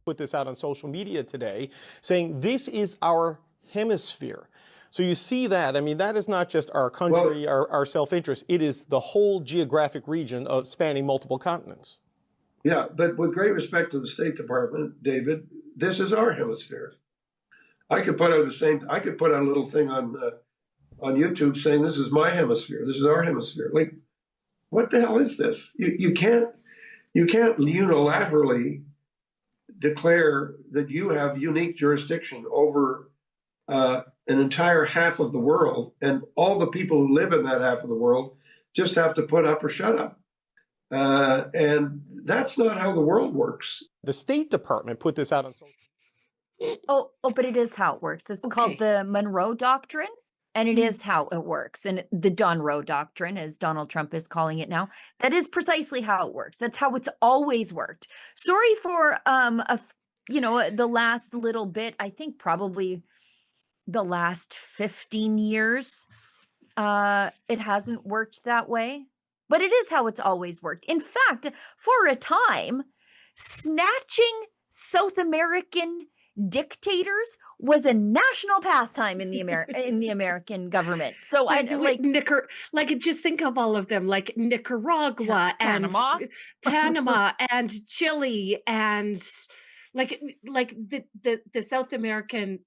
put this out on social media today, saying this is our hemisphere. So you see that, I mean, that is not just our country, our self-interest, it is the whole geographic region of spanning multiple continents. Yeah, but with great respect to the State Department, David, this is our hemisphere. I could put out a little thing on YouTube saying this is my hemisphere, this is our hemisphere. Like, what the hell is this? You can't unilaterally declare that you have unique jurisdiction over an entire half of the world, and all the people who live in that half of the world just have to put up or shut up. And that's not how the world works. The State Department put this out on social media. Oh, but it is how it works. It's called the Monroe Doctrine, and it is how it works. And the Donroe Doctrine, as Donald Trump is calling it now, that is precisely how it works. That's how it's always worked. Sorry for the last little bit. I think probably the last 15 years, it hasn't worked that way. But it is how it's always worked. In fact, for a time, snatching South American dictators was a national pastime in the American government. So just think of all of them, like Nicaragua and Panama and Chile and like the South American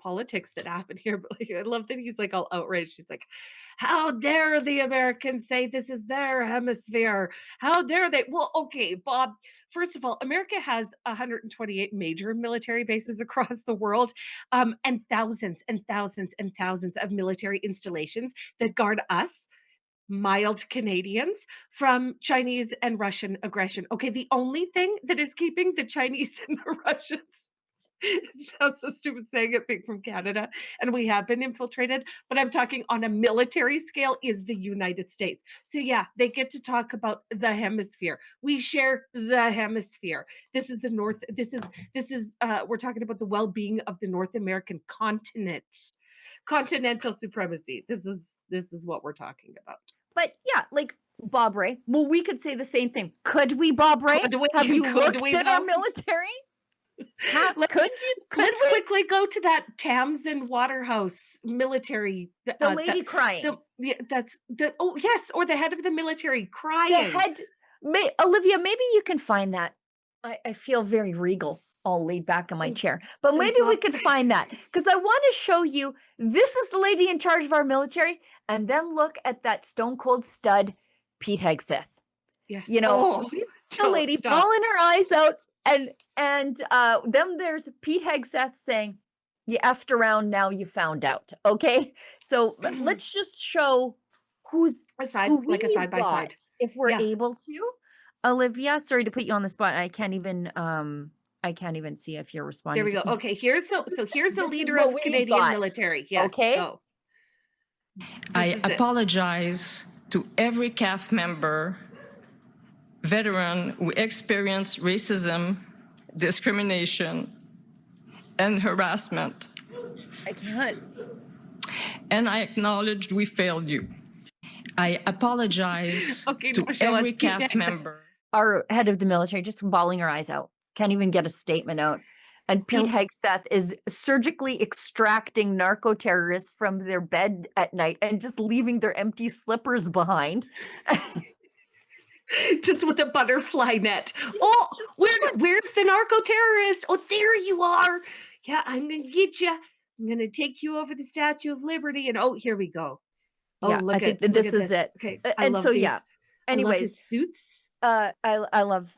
politics that happen here. But I love that he's like all outraged. He's like, how dare the Americans say this is their hemisphere? How dare they? Well, okay, Bob, first of all, America has 128 major military bases across the world, and thousands and thousands and thousands of military installations that guard us, mild Canadians, from Chinese and Russian aggression. Okay, the only thing that is keeping the Chinese and the Russians, it sounds so stupid saying it, being from Canada, and we have been infiltrated, but I'm talking on a military scale, is the United States. So yeah, they get to talk about the hemisphere. We share the hemisphere. This is the North. This is we're talking about the well-being of the North American continent. Continental supremacy. This is what we're talking about. But yeah, like Bob Ray. Well, we could say the same thing. Could we, Bob Ray? Have you looked at our military? Let's quickly go to that Tamsin Waterhouse military. The lady crying. Or the head of the military crying. Olivia, maybe you can find that. I feel very regal, all laid back in my chair. But maybe we could find that, because I want to show you, this is the lady in charge of our military, and then look at that stone cold stud, Pete Hegseth. Yes. The lady bawling her eyes out. And then there's Pete Hegseth saying, you effed around, now you found out. Okay. So let's just show who's a side by side. If we're able to. Olivia, sorry to put you on the spot. I can't even see if you're responding. There we go. Okay, here's the leader of Canadian military. Yes. Okay. Go. I apologize to every CAF member, veteran who experienced racism, discrimination, and harassment. I can't. And I acknowledge we failed you. I apologize to every CAF member. Our head of the military just bawling her eyes out. Can't even get a statement out. And Pete Hegseth is surgically extracting narco-terrorists from their bed at night and just leaving their empty slippers behind. Just with a butterfly net. Oh, where's the narco-terrorist? Oh, there you are. Yeah, I'm going to get you. I'm going to take you over the Statue of Liberty. And here we go. Oh, yeah, this is it. Okay. Anyways, his suits. I love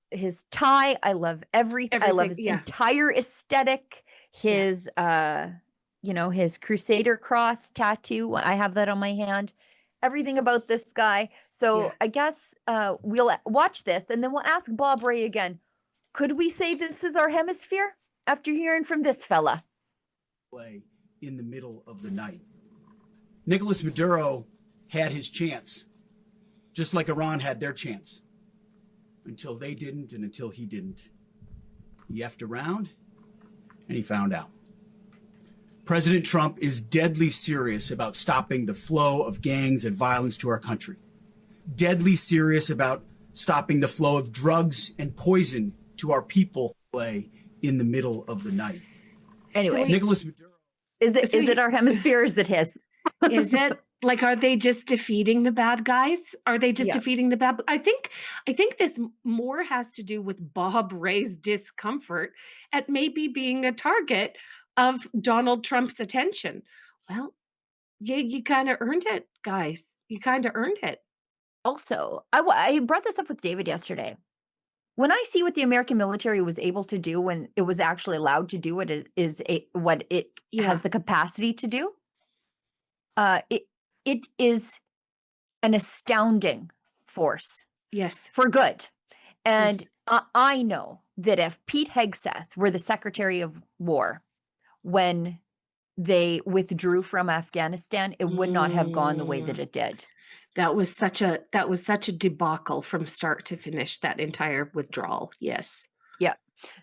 his tie. I love everything. I love his entire aesthetic. His his Crusader cross tattoo. I have that on my hand. Everything about this guy. So I guess we'll watch this and then we'll ask Bob Ray again. Could we say this is our hemisphere after hearing from this fella? In the middle of the night. Nicolas Maduro had his chance, just like Iran had their chance, until they didn't and until he didn't. He effed around and he found out. President Trump is deadly serious about stopping the flow of gangs and violence to our country. Deadly serious about stopping the flow of drugs and poison to our people in the middle of the night. Anyway, Nicolas Maduro. Is it our hemisphere or is it his? Is it like, are they just defeating the bad guys? Are they just defeating the bad? I think this more has to do with Bob Ray's discomfort at maybe being a target of Donald Trump's attention. Well, you kind of earned it, guys. You kind of earned it. Also, I brought this up with David yesterday. When I see what the American military was able to do when it was actually allowed to do what it has the capacity to do, it is an astounding force. Yes. For good. And I know that if Pete Hegseth were the Secretary of War when they withdrew from Afghanistan, it would not have gone the way that it did. That was such a debacle from start to finish, that entire withdrawal. Yes. Yeah.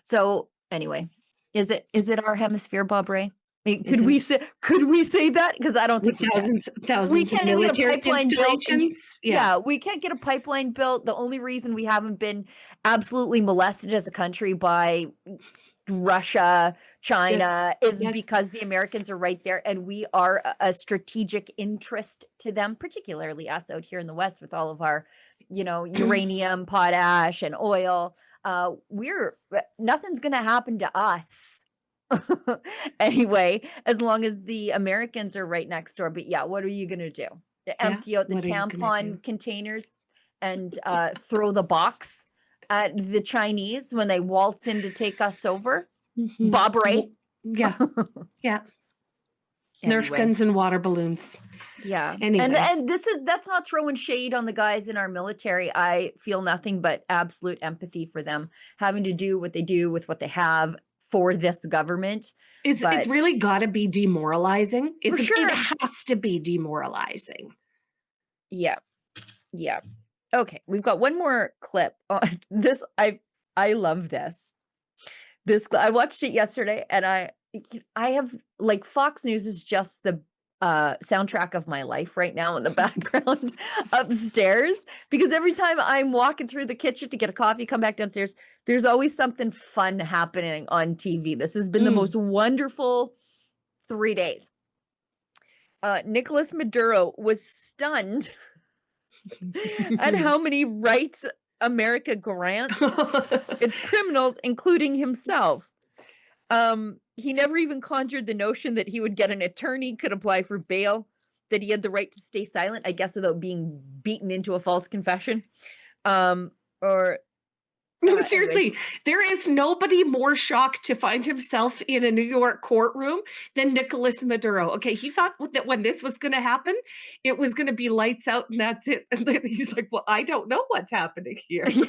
So anyway, is it our hemisphere, Bob Ray? I mean, could we say that? Because I don't think thousands we can't of get a military pipeline built. installations. Yeah, we can't get a pipeline built. The only reason we haven't been absolutely molested as a country by Russia, China is because the Americans are right there, and we are a strategic interest to them, particularly us out here in the West with all of our, uranium, potash, and oil. Nothing's going to happen to us. Anyway, as long as the Americans are right next door. But yeah, what are you going to do? Empty out the tampon containers and throw the box at the Chinese when they waltz in to take us over? Bob Ray? Yeah. Yeah. Nerf guns and water balloons. Yeah. Anyway. And that's not throwing shade on the guys in our military. I feel nothing but absolute empathy for them having to do what they do with what they have for this government. It's really got to be demoralizing. For sure. It has to be demoralizing. Yeah. Yeah. Okay, we've got one more clip on this. I love this. I watched it yesterday, and I have, like, Fox News is just the soundtrack of my life right now in the background upstairs, because every time I'm walking through the kitchen to get a coffee, come back downstairs, there's always something fun happening on TV. This has been the most wonderful 3 days. Nicolas Maduro was stunned at how many rights America grants its criminals, including himself. He never even conjured the notion that he would get an attorney, could apply for bail, that he had the right to stay silent, I guess, without being beaten into a false confession. No, seriously, there is nobody more shocked to find himself in a New York courtroom than Nicolas Maduro. Okay, he thought that when this was going to happen, it was going to be lights out and that's it. And then he's like, well, I don't know what's happening here. Yeah.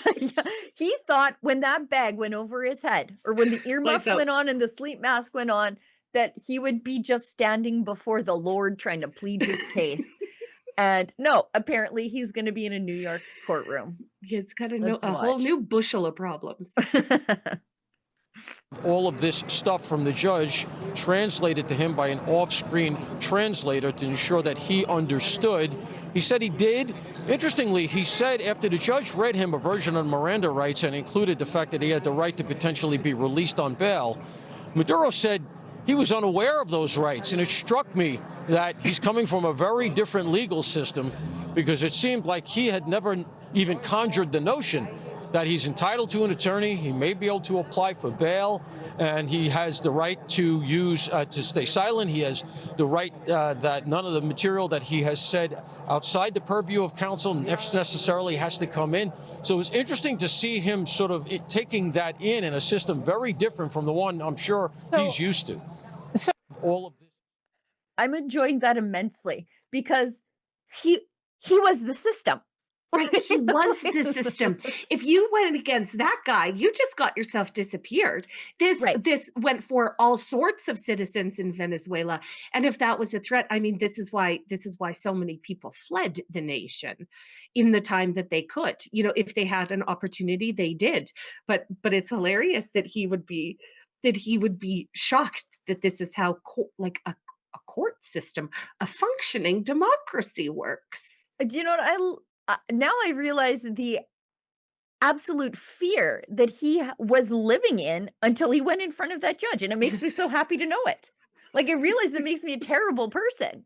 He thought when that bag went over his head, or when the earmuffs went on and the sleep mask went on, that he would be just standing before the Lord trying to plead his case. And no, apparently he's going to be in a New York courtroom. He's got a whole new bushel of problems. All of this stuff from the judge translated to him by an off-screen translator to ensure that he understood. He said he did. Interestingly, he said after the judge read him a version of Miranda rights and included the fact that he had the right to potentially be released on bail, Maduro said he was unaware of those rights. And it struck me that he's coming from a very different legal system, because it seemed like he had never even conjured the notion that he's entitled to an attorney, he may be able to apply for bail, and he has the right to to stay silent. He has the right that none of the material that he has said outside the purview of counsel necessarily has to come in. So it was interesting to see him sort of taking that in a system very different from the one I'm sure he's used to. All of this. I'm enjoying that immensely, because he was the system. Right, he was the system. If you went against that guy, you just got yourself disappeared. This went for all sorts of citizens in Venezuela, and if that was a threat, I mean, this is why so many people fled the nation in the time that they could. You know, if they had an opportunity, they did. But it's hilarious that he would be shocked that this is how a court system, a functioning democracy works. Do you know what now I realize the absolute fear that he was living in until he went in front of that judge. And it makes me so happy to know it. Like, I realize that makes me a terrible person.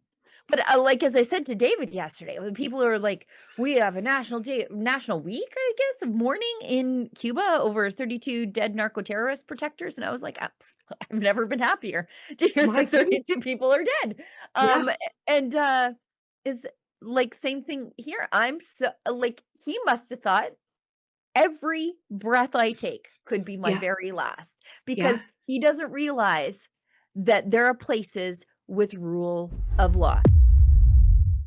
But like, as I said to David yesterday, when people are like, we have a national week, I guess, of mourning in Cuba over 32 dead narco-terrorist protectors. And I was like, I've never been happier to hear that 32 people are dead. And is like, same thing here. I'm so, like, he must have thought every breath I take could be my very last, because he doesn't realize that there are places with rule of law.